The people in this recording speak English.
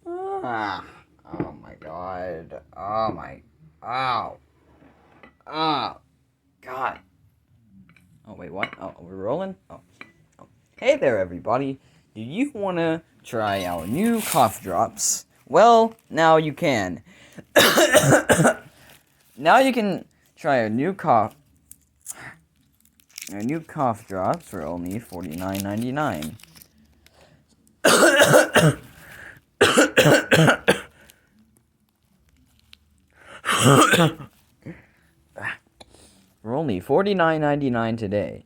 Oh my god. Oh my. Ow. Oh. God. Oh, wait, what? Oh, we're rolling? Oh. Hey there, everybody. Do you want to try our new cough drops? Well, now you can. Now you can try our new cough drops for only $49.99. For only $49.99 today.